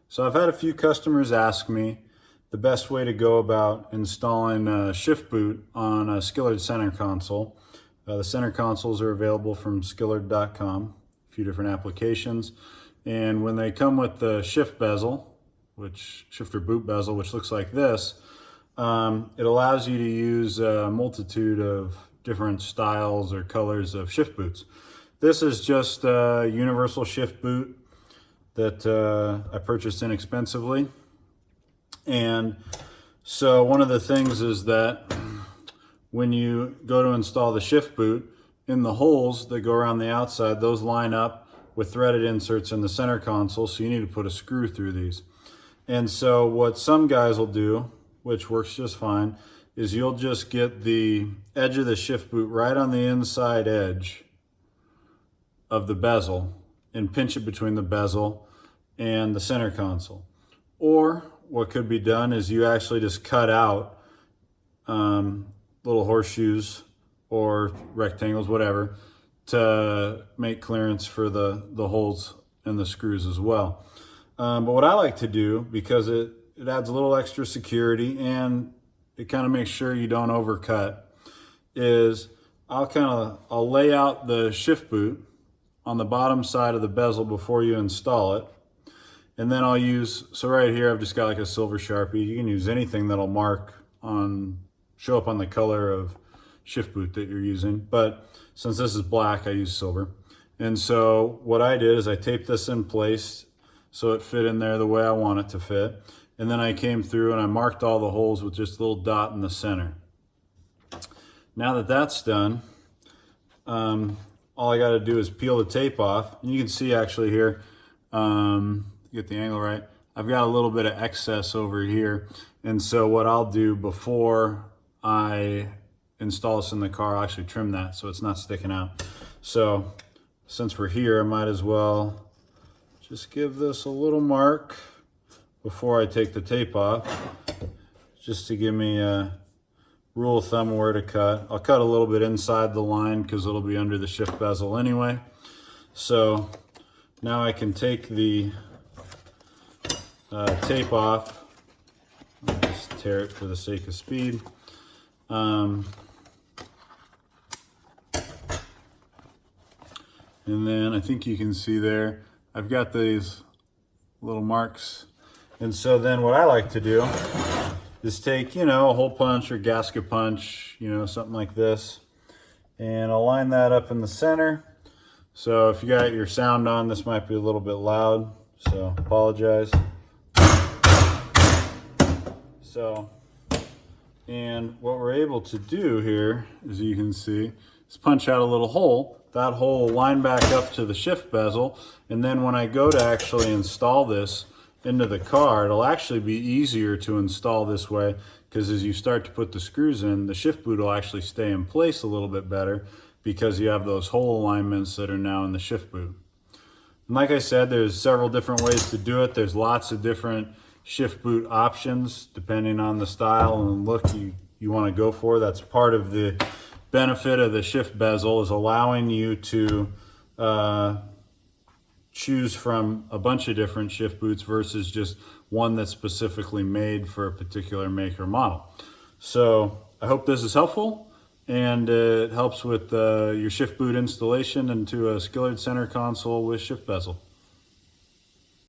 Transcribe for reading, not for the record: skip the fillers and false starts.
So I've had a few customers ask me the best way to go about installing a shift boot on a Skillard center console. The center consoles are available from Skillard.com, a few different applications. And when they come with the shift bezel, shifter boot bezel, which looks like this, it allows you to use a multitude of different styles or colors of shift boots. This is just a universal shift boot that I purchased inexpensively. And so one of the things is that when you go to install the shift boot, in the holes that go around the outside, those line up with threaded inserts in the center console, so you need to put a screw through these. And so what some guys will do, which works just fine, is you'll just get the edge of the shift boot right on the inside edge of the bezel and pinch it between the bezel and the center console. Or what could be done is you actually just cut out little horseshoes or rectangles, whatever, to make clearance for the holes in the screws as well. But what I like to do, because it adds a little extra security and it kind of makes sure you don't overcut, is I'll lay out the shift boot on the bottom side of the bezel before you install it. And then I'll use, so right here I've just got like a silver Sharpie. You can use anything that'll show up on the color of shift boot that you're using. But since this is black, I use silver. And so what I did is I taped this in place so it fit in there the way I want it to fit. And then I came through and I marked all the holes with just a little dot in the center. Now that that's done, all I got to do is peel the tape off. And you can see actually here, get the angle right, I've got a little bit of excess over here. And so what I'll do before I install this in the car, I'll actually trim that so it's not sticking out. So since we're here, I might as well just give this a little mark before I take the tape off, just to give me a rule of thumb where to cut. I'll cut a little bit inside the line because it'll be under the shift bezel anyway. So now I can take the tape off. I'll just tear it for the sake of speed. And then I think you can see there, I've got these little marks. And so then what I like to do is take, a hole punch or gasket punch, something like this. And I'll line that up in the center. So if you got your sound on, this might be a little bit loud, so apologize. And what we're able to do here, as you can see, is punch out a little hole. That hole will line back up to the shift bezel. And then when I go to actually install this into the car, it'll actually be easier to install this way, because as you start to put the screws in, the shift boot will actually stay in place a little bit better because you have those hole alignments that are now in the shift boot. And like I said, there's several different ways to do it. There's lots of different shift boot options depending on the style and look you want to go for. That's part of the benefit of the shift bezel, is allowing you to choose from a bunch of different shift boots versus just one that's specifically made for a particular make or model. So I hope this is helpful, and it helps with your shift boot installation into a Skillard center console with shift bezel.